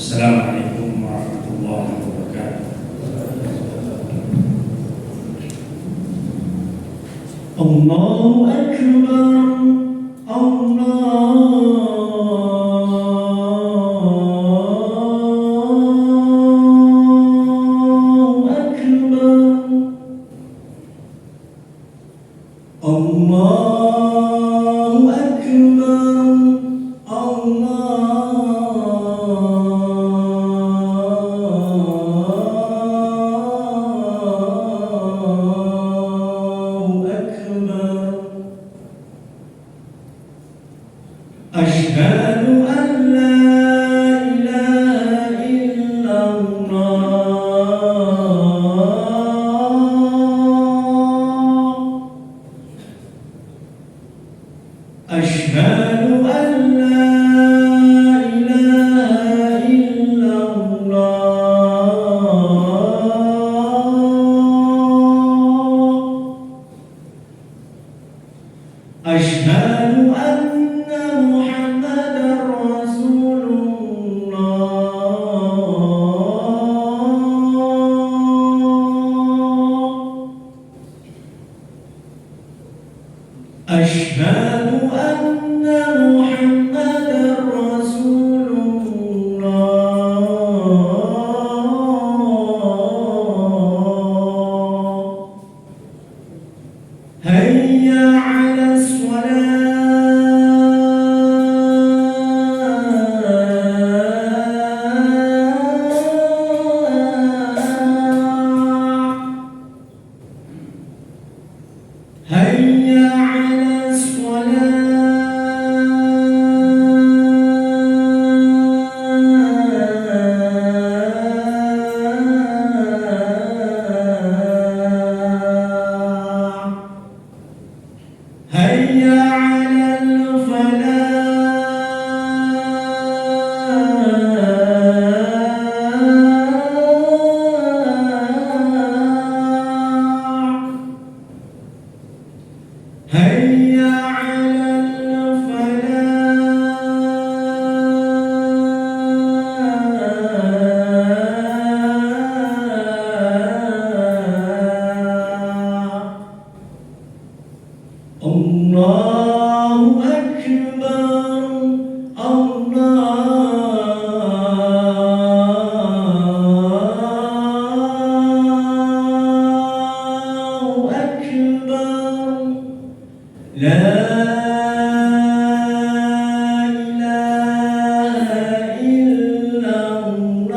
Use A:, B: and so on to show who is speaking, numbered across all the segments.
A: Assalamualaikum warahmatullahi wabarakatuh. Allahu Akbar, Allahu Akbar, Allahu Akbar, Asyhadu an la ilaha illallah, Asyhadu an la ilaha illallah, Asyhadu anna Muhammadar Rasulullah, Asyhadu anna Muhammadar Rasulullah. Hayya 'alas shalah, hayya 'alas shalah, hayya 'alal falah, hayya 'alal falah. Allahu Akbar, Allahu Akbar, la ilaha illallah.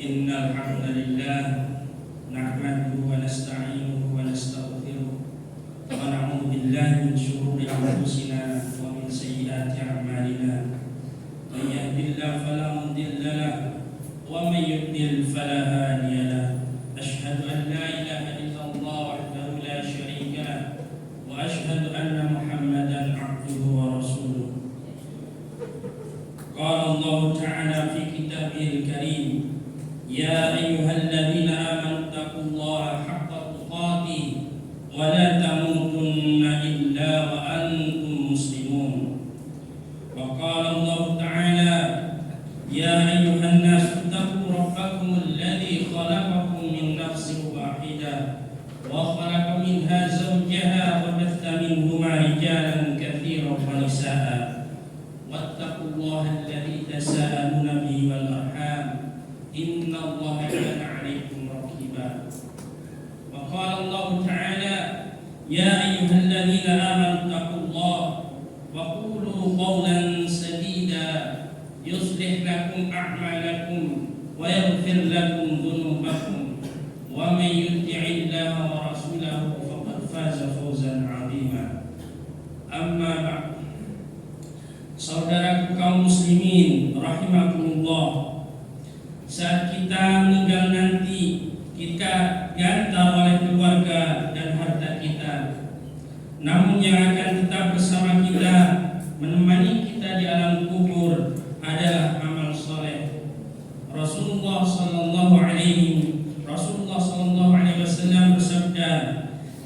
A: Innal hamdalillah nahmaduhu wa nasta'inuhu wa nastaghfiruh wa na'udzu billahi min shururi anfusina wa min sayyiati a'malina. May yahdihillahu fala mudilla lahu wa may yudlil fala hadiya lahu. Asyhadu an la ilaha illallah wahdahu la syarika lahu wa asyhadu anna Muhammadan 'abduhu wa rasuluh. Qala Allah ta'ala fi kitabihil karim, Ya ayyuhalladzina amanu taqullaha haqqa tuqatih wa la tamutunna illa wa antum muslimun. Wa qala Allah ta'ala, Ya ayyuhan nasu taqu rabbakum alladzi khalaqakum min nafsin wahidah wa khalaqa minha zawjaha wa batha minhuma rijalan katsiran wa nisaa'a. Wattaqullaha alladzi tasaaluna bihi wal arham, Inna Allah kana 'alaikum raqiba. Wa qala Allah ta'ala, Ya ayyuhalladzina amanu taqullaha wa qulu qawlan sadida yuslih lakum a'malakum wa yaghfir lakum dhunubakum wa may yuti'illaha wa rasulahu faqad faza fawzan 'azima. Amma ba'd. Saudara namun yang akan tetap bersama kita, menemani kita di alam kubur adalah amal soleh. Rasulullah Sallallahu Alaihi Wasallam bersabda,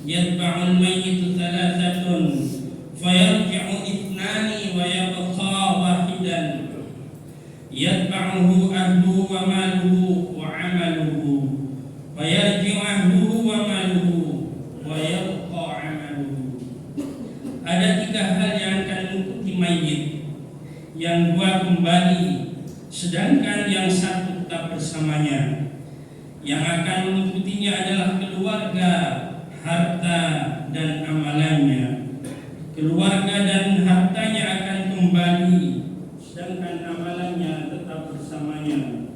A: "Yatba'ul mayyitu thalathatun, fayarji'u ithnani wa yabqa wahidan. Yatba'uhu ahluhu wa maluhu wa amaluhu, fayarji'u ahluhu wa maluhu wa yabqa amaluhu." Ada tiga hal yang akan mengikuti mayit, yang dua kembali, sedangkan yang satu tetap bersamanya. Yang akan mengikutinya adalah keluarga, harta, dan amalannya. Keluarga dan hartanya akan kembali, sedangkan amalannya tetap bersamanya.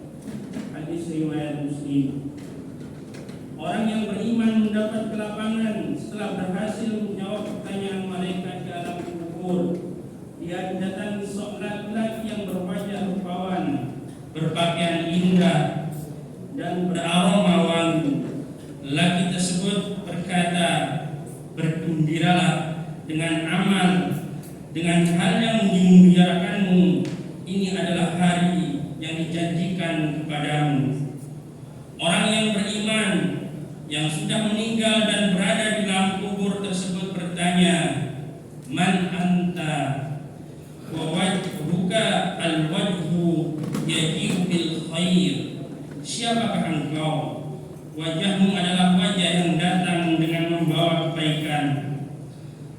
A: Hadis riwayat Muslim. Orang yang beriman mendapat kelapangan setelah berhasil menjawab pertanyaan malaikat di alam kubur. Dia didatangi seorang laki-laki yang berwajah rupawan, berpakaian indah, dan beraroma wangi. Laki tersebut berkata, "Bergembiralah dengan amal, dengan hal yang memuliakanmu. Ini adalah hari yang dijanjikan kepadamu." Orang yang beriman yang sudah meninggal dan berada di dalam kubur tersebut bertanya, "Man anta?" Wa wajhuka al-wajhu yaji'u bil khair. Siapakah engkau? Wajahmu adalah wajah yang datang dengan membawa kebaikan.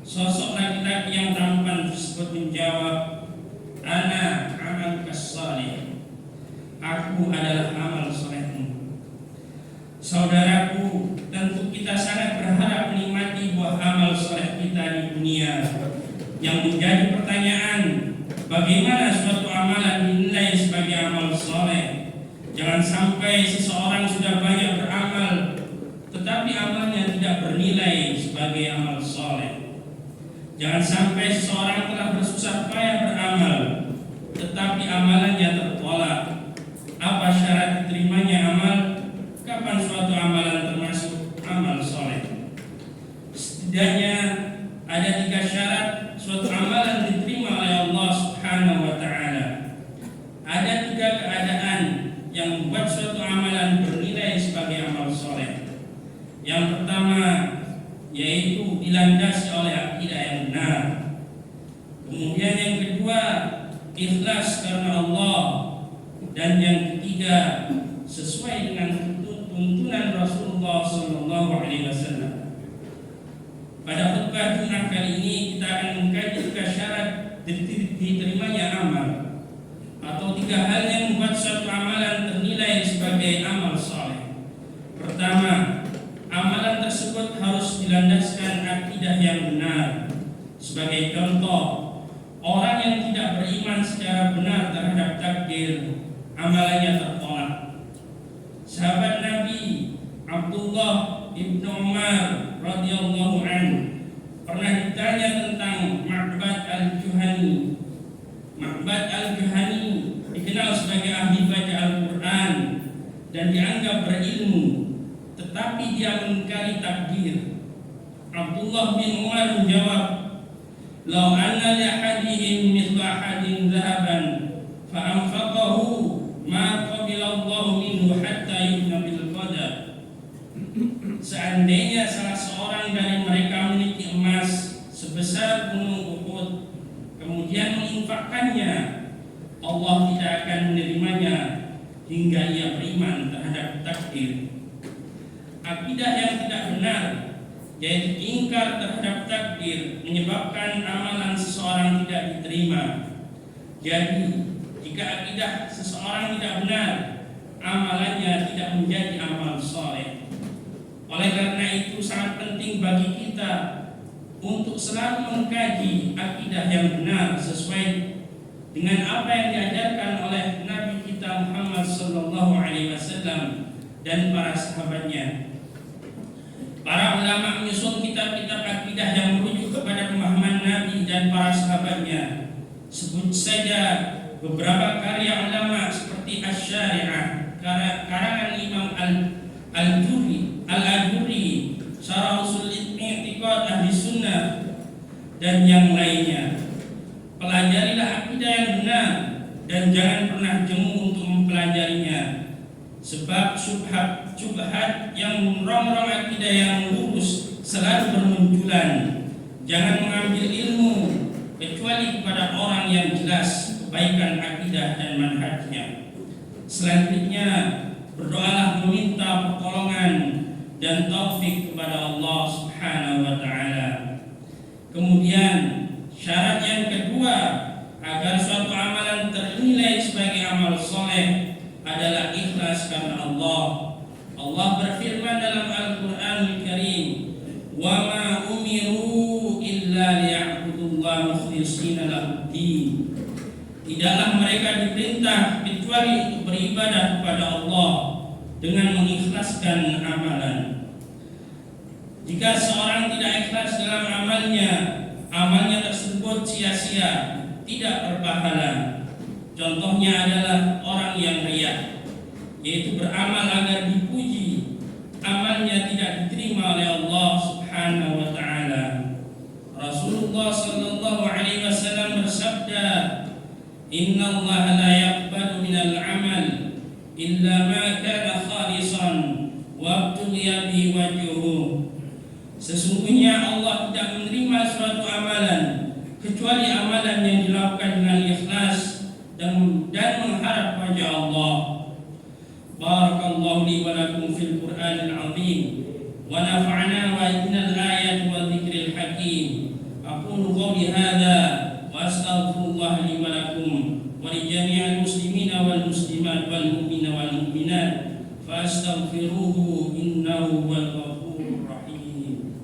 A: Sosok laki-laki yang tampan tersebut menjawab, "Ana amal as-salih." Aku adalah amal solehmu. Saudaraku, tentu kita sangat berharap menikmati buah amal soleh kita di dunia. Yang menjadi pertanyaan, bagaimana suatu amalan dinilai sebagai amal soleh? Jangan sampai seseorang sudah banyak beramal, tetapi amalnya tidak bernilai sebagai amal soleh. Jangan sampai seseorang telah bersusah payah beramal, tetapi amalannya tertolak. Apa syarat diterimanya amal? Kapan suatu amalan termasuk amal soleh? Setidaknya ada 3 syarat suatu amalan diterima oleh Allah Subhanahu wa Ta'ala. Ada 3 keadaan yang membuat suatu amalan bernilai sebagai amal soleh. Yang pertama yaitu dilandasi oleh akidah yang benar. Kemudian yang kedua, ikhlas karena Allah. Dan yang ketiga, sesuai dengan tuntunan Rasulullah Sallallahu Alaihi Wasallam. Pada khutbah Jumat kali ini kita akan mengkaji 3 syarat diterimanya amal, atau 3 hal yang membuat suatu amalan ternilai sebagai amal soleh. Pertama, amalan tersebut harus dilandaskan akidah yang benar. Sebagai contoh, orang yang tidak beriman secara benar terhadap takdir, amalannya tertolak. Sahabat Nabi Abdullah ibnu Umar radhiyallahu anhu pernah ditanya tentang Ma'bad al-Juhani. Ma'bad al-Juhani dikenal sebagai ahli baca Al-Quran dan dianggap berilmu, tetapi dia mengingkari takdir. Abdullah bin Umar menjawab, "Lau anna li ahadihim mithla ahadin dhahaban fa anfaqahu ma qabila Allah minhu hatta yubna bil qadar." Seandainya salah seorang dari mereka memiliki emas sebesar gunung Uhud, kemudian menginfakkannya, Allah tidak akan menerimanya hingga ia beriman terhadap takdir. Akidah yang tidak benar, yaitu ingkar terhadap takdir, menyebabkan amalan seseorang tidak diterima. Jadi, jika akidah seseorang tidak benar, amalannya tidak menjadi amal soleh. Oleh karena itu sangat penting bagi kita untuk selalu mengkaji akidah yang benar sesuai dengan apa yang diajarkan oleh Nabi kita Muhammad Sallallahu Alaihi Wasallam dan para sahabatnya. Para ulama menyusun kitab-kitab akidah yang merujuk kepada pemahaman Nabi dan para sahabatnya. Sebut saja beberapa karya ulama seperti Asy-Syari'ah karangan Imam Al-Ajuri, Syarah Ushul I'tiqad Ahli Sunnah, dan yang lainnya. Pelajarilah akidah yang benar dan jangan pernah jemu untuk mempelajarinya, sebab syubhat yang merongrong akidah yang lurus selalu bermunculan. Jangan mengambil ilmu kecuali kepada orang yang jelas kebaikan akidah dan manhajnya. Selanjutnya, berdoalah meminta pertolongan dan taufik kepada Allah Subhanahu wa taala. Kemudian syarat yang kedua agar suatu amalan ternilai sebagai amal soleh adalah ikhlas karena Allah. Allah berfirman dalam Al-Qur'anul Karim, "Wa ma umiru illa liya'budullaha mukhlishina lahu-d-din." Tidaklah mereka diperintah kecuali untuk beribadah kepada Allah dengan mengikhlaskan amalan. Jika seorang tidak ikhlas dalam amalnya tersebut sia-sia, tidak berpahala. Contohnya adalah orang yang riya, yaitu beramal agar dipuji, amalnya tidak diterima oleh Allah Subhanahu wa taala. Rasulullah sallallahu alaihi wasallam bersabda, "Inna Allah la yaqbalu minal amal illa ma kana khalisan wa ibtughiya bihi wajhuhu." Sesungguhnya Allah tidak menerima suatu amalan kecuali amalan yang dilakukan dengan ikhlas dan mengharap wajah Allah. Barakallahu li wa lakum fil Qur'anil azim wa nafa'ana wa innal ayati wa dzikril hakim. Aqulu qawli hadza wa astaghfirullah li wa lakum wa li jami'il muslimina wal muslimat wal mu'minina wal mu'minat fastaghfiruhu innahu huwal ghafurur rahim.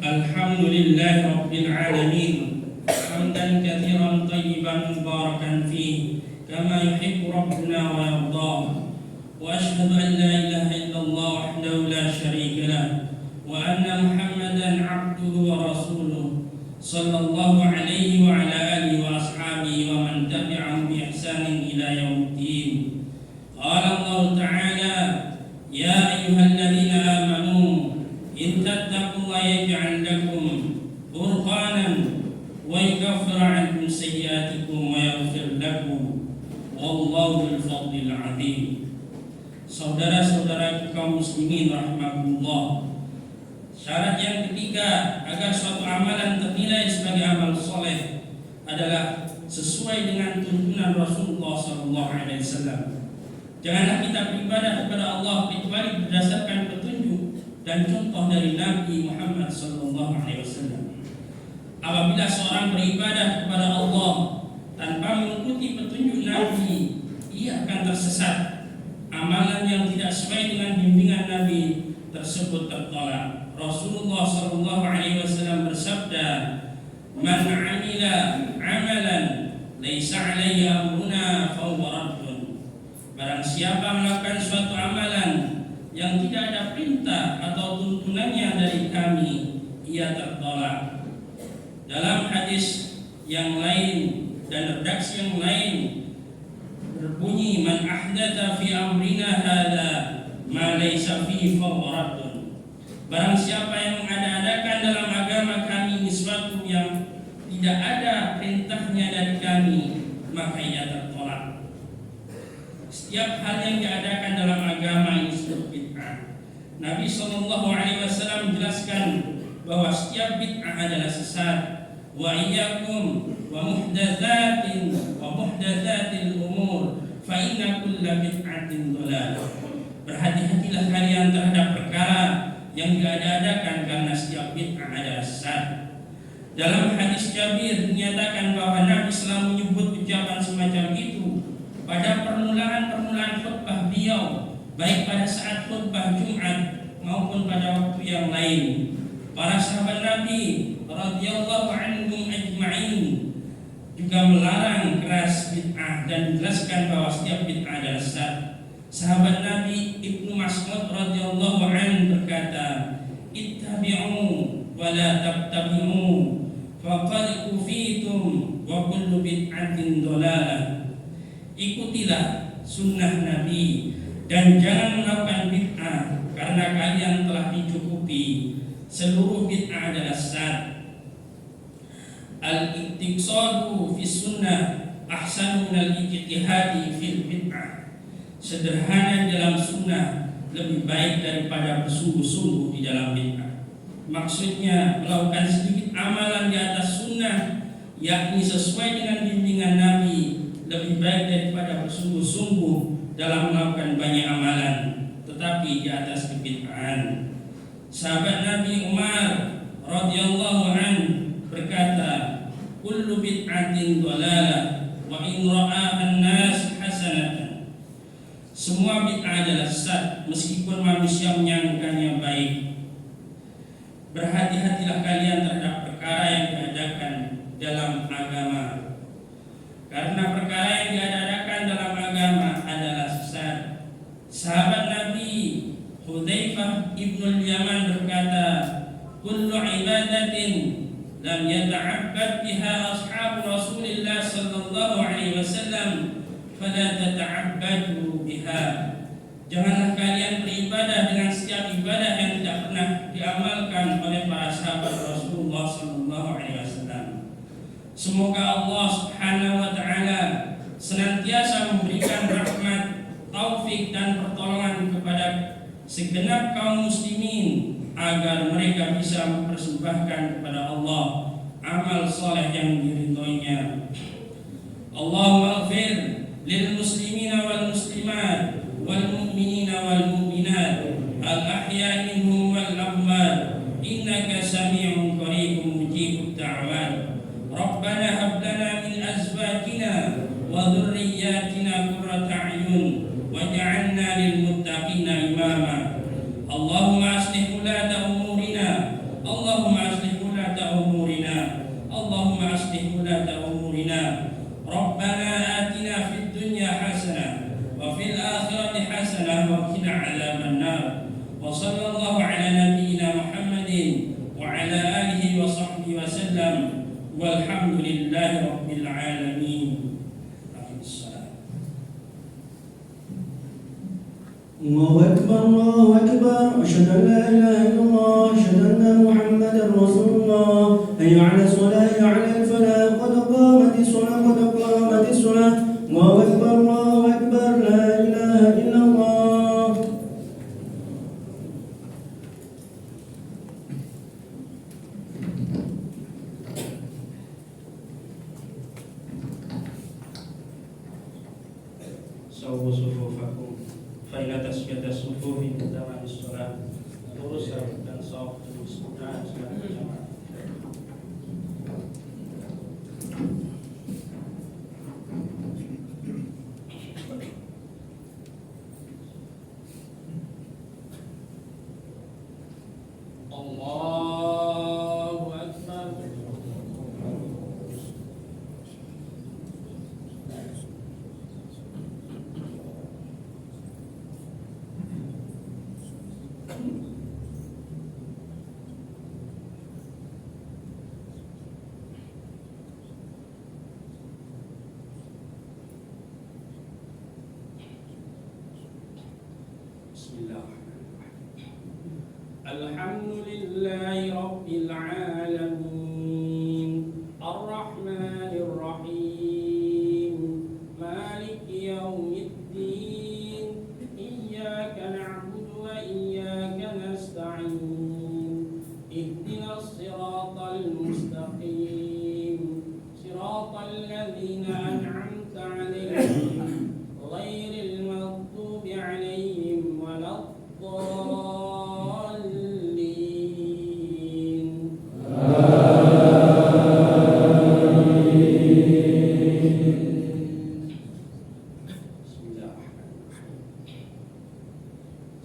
A: Alhamdulillahi Rabbil Alamin, hamdan katsiran tayyiban mubarakan fihi kama yuhibbu Rabbuna wa yardah. Wa asyhadu an la ilaha illallah wahdahu la syarika lah wa anna Muhammadan abduhu wa rasuluh sallallahu alaihi wa ala alihi wa ashabihi wa man tabi'ahum bi ihsanin ila yaumiddin. Qala Allah ta'ala, ya ayyuhalladzina amanu in tattaqullaha yaj'al lakum furqanan wa yukaffir 'ankum sayyi'atikum wa yaghfir lakum wallahu dzul fadlil 'adzim. Saudara-saudara kaum muslimin rahimakumullah, syarat yang ketiga agar suatu amalan ternilai sebagai amal soleh adalah sesuai dengan tuntunan Rasulullah SAW. Janganlah kita beribadah kepada Allah kecuali berdasarkan petunjuk dan contoh dari Nabi Muhammad SAW. Apabila seorang beribadah kepada Allah tanpa mengikuti petunjuk Nabi, ia akan tersesat. Amalan yang tidak sesuai dengan bimbingan Nabi tersebut tertolak. Rasulullah SAW bersabda, "Man 'amila 'amalan laisa 'alaihi amruna fahuwa raddun." Barang siapa melakukan suatu amalan yang tidak ada perintah atau tuntunannya dari kami, ia tertolak. Dalam hadis yang lain dan redaksi yang lain berbunyi, "Man ahdatha fi amrina hadza ma laysa fihi fahuwa raddun." Barang siapa yang mengada-adakan dalam agama kami sesuatu yang tidak ada perintahnya dari kami, maka ia tertolak. Setiap hal yang diadakan dalam agama ini disebut bid'ah. Nabi SAW menjelaskan bahwa setiap bid'ah adalah sesat. Wa iyyakum wa muhdatsatil umur fa inna kulla bid'atin dhalalah. Berhati-hatilah kalian terhadap perkara yang diada-adakan karena setiap bid'ah adalah sesat. Dalam hadis Jabir dinyatakan bahwa Nabi selalu menyebut ucapan semacam itu pada permulaan khutbah beliau, baik pada saat khutbah Jumat maupun pada waktu yang lain. Para sahabat Nabi radhiyallahu anhum ajma'in juga melarang keras bid'ah dan menjelaskan bahwa setiap bid'ah adalah sesat. Sahabat Nabi Ibnu Mas'ud radhiyallahu anhu berkata, ولا تتبعوا فقد كفيتم وكل بدعة ضلالة. Ikutilah sunnah Nabi dan jangan melakukan bid'ah, karena kalian telah dicukupi. Seluruh bid'ah adalah sesat. Al-iqtisadu fi sunnah ahsanu min al-ijtihadi fil bid'ah. Sederhana dalam sunnah lebih baik daripada bersungguh-sungguh di dalam bid'ah. Maksudnya melakukan sedikit amalan di atas sunnah, yakni sesuai dengan bimbingan Nabi, lebih baik daripada bersungguh-sungguh dalam melakukan banyak amalan tetapi di atas kebid'ahan. Sahabat Nabi Umar radhiyallahu an berkata, kullu bid'atin dhalalah wa in ra'aha an-nas hasanatan. Semua bid'ah adalah sesat meskipun manusia menyangkanya baik. Berhati-hatilah kalian terhadap perkara yang diadakan dalam agama, karena perkara yang diadakan dalam agama adalah sesat. Sahabat Nabi Hudzaifah ibnul Yaman berkata, kullu ibadatin lam yata'abbad biha ashabu Rasulillah sallallahu alaihi wasallam fala tata'abbadu biha. Janganlah kalian beribadah dengan setiap ibadah yang tidak pernah diamalkan oleh para sahabat Rasulullah sallallahu alaihi wasallam. Semoga Allah Subhanahu wa taala senantiasa memberikan rahmat, taufik dan pertolongan kepada segenap kaum muslimin agar mereka bisa mempersembahkan kepada Allah amal saleh yang diridhoinya. Allahumma ighfir lil muslimina wal muslimat wal mu'minina wal mu'minat al ahya'i minhum wal amwat innaka sami'un qaribun mujibud da'wat. Rabbana hab lana min azwajina wa dhurriyyatina qurrata a'yun waj'alna lil muttaqina imama. Allahumma aslih ulata umurina, Allahumma aslih ulata umurina, Allahumma aslih ulata umurina. Rabbana atina fid dunya hasanah wa fil akhirati hasanah wa qina adzaban nar. Wa sallallahu ala nabiyyina Muhammadin wa ala alihi wa sahbihi wa sallam. Walhamdulillahi rabbil alamin.
B: الله أكبر الله أكبر أشهد أن لا إله إلا الله أشهد أن محمدا رسول الله حي على الصلاة حي على الفلاح قد قامت الصلاة قد قامت الصلاة الله أكبر الله أكبر لا إله إلا الله.
A: Sawu sufufakum Faina tasbiyat as-sufufi dalam sholat lurus dan saf terus dan sholat berjamaah. Allahu Akbar. Alhamdulillahi rabbil alamin arrahmanir rahim maliki yaumiddin iyyaka na'budu wa iyyaka nasta'in ihdinas siratal mustaqim siratal ladzina an'amta 'alaihim ghairil maghdubi 'alaihim waladdallin.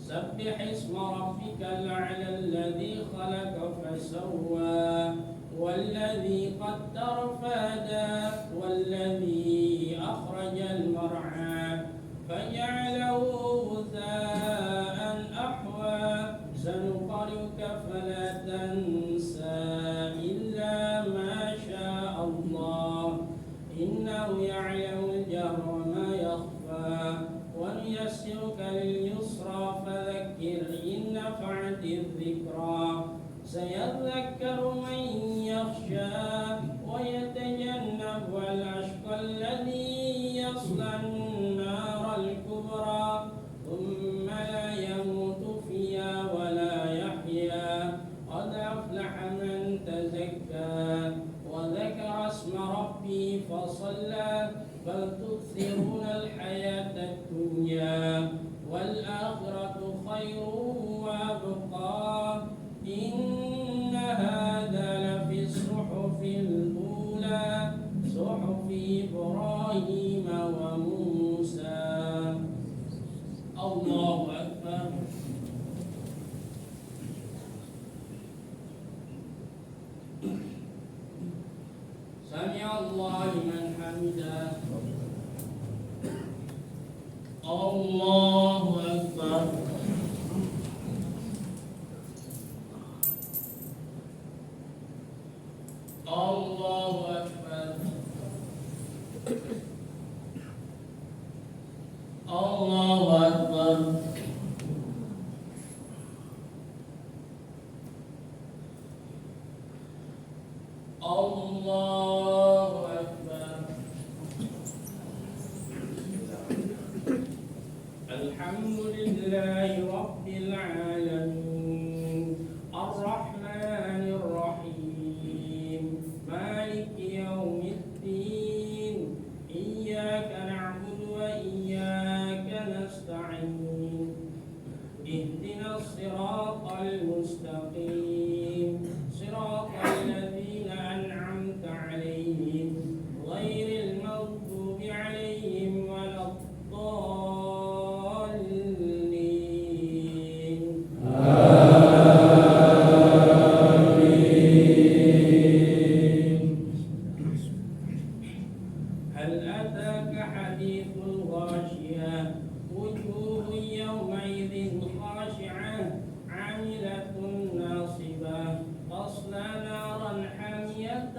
A: سبح اسم ربك الأعلى الذي خلق فسوى والذي قدر فهدى والذي أخرج المرعى فجعله غثاء أحوى سنقرئك فلا تنسى
C: الذكرى سيذكر من يخشى ويتجنبها الأشقى الذي يصلى النار الكبرى ثم لا يموت فيها ولا يحيا قد أفلح من تزكى وذكر اسم ربه فصلى بل تؤثرون الحياة الدنيا والآخرة خير وأبقى إن هذا لفي الصحف الأولى صحف إبراهيم وموسى. الله أكبر. سمع الله لمن حمده. الله أكبر. الله أكبر. الله أكبر. الله أكبر. الحمد لله رب العالمين الرحمن الرحيم مالك يوم الدين إياك نعبد وإياك نستعين اهدنا الصراط المستقيم صراط الذين أنعمت عليهم غير المغضوب عليهم ولا الضالين. هل أتاك حديث الغاشية وجوه يومئذ خاشعة عاملة ناصبة تصلى نارا حامية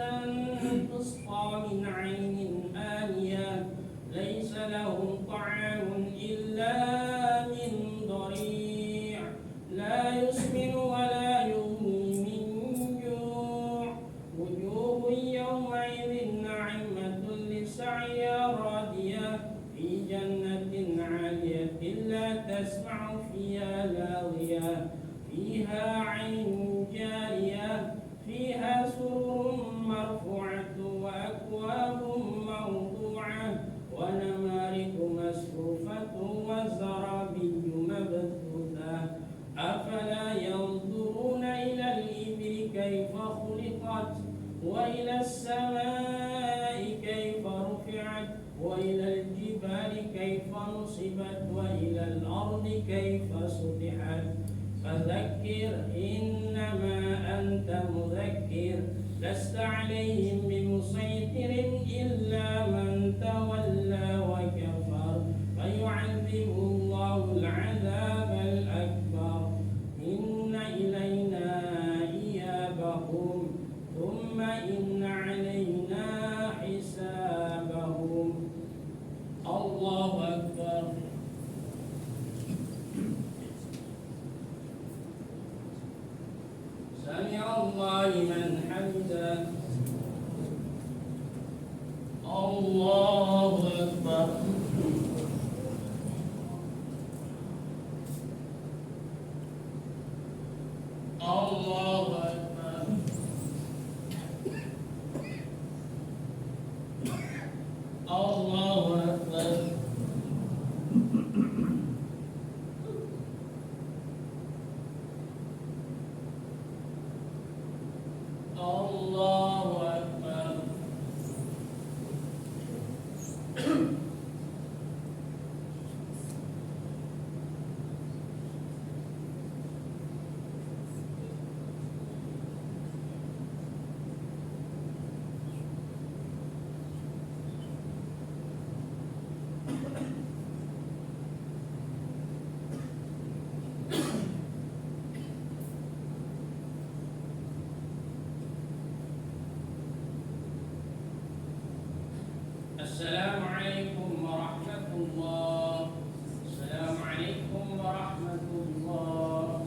C: تسقى من عين آنية ليس لهم طعام إلا من ضريع لا يسمن ولا يغني من جوع وجوه يومئذ ناعمة لسعيها راضية في جنة عالية لا تسمع فيها لاغية فيها عين جارية فيها سرر مرفوعة وأكواب موضوعة ونمارق مسفوفة وزرابي مبثوثة أفلا ينظرون إلى الإبل كيف خلقت وإلى السماء كيف رفعت وإلى الجبال كيف نصبت وإلى الأرض كيف سطحت فذكر إنما أنت مذكر لست عليهم بمسيطر إلا من تولى وكفر فيعذبه الله العذاب الأكبر إن إلينا إيابهم ثم إن علينا حسابهم. الله أكبر. سمع الله لمن حمده. الله أكبر. الله أكبر. الله أكبر. الله أكبر. السلام عليكم ورحمة الله. السلام عليكم ورحمة الله.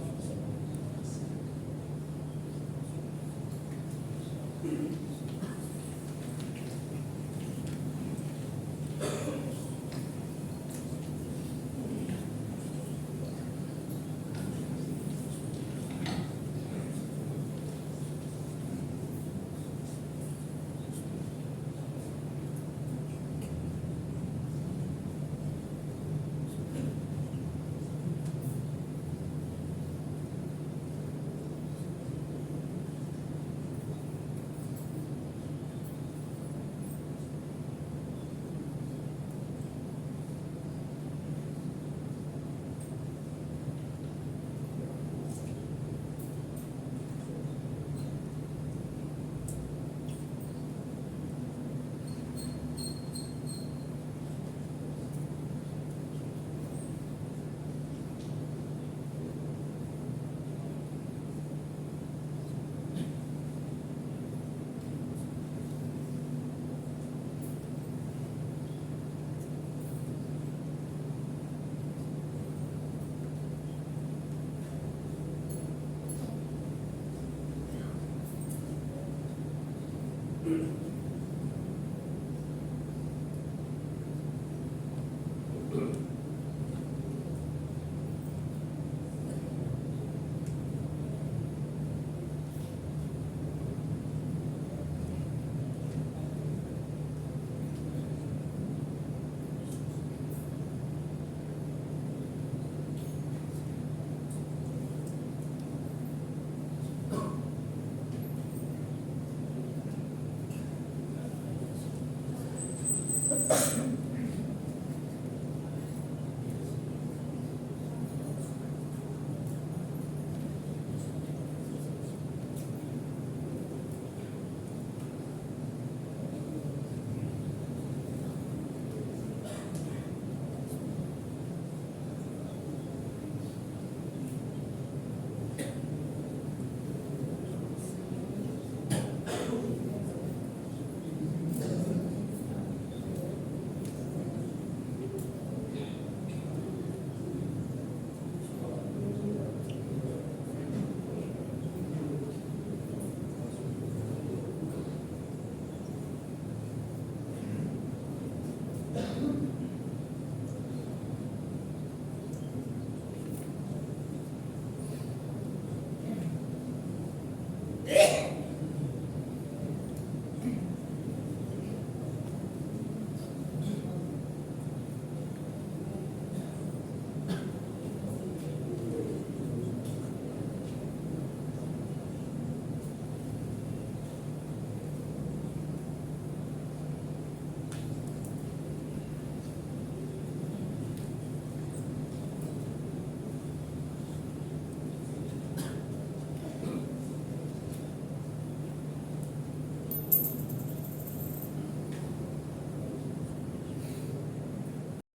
A: Allahu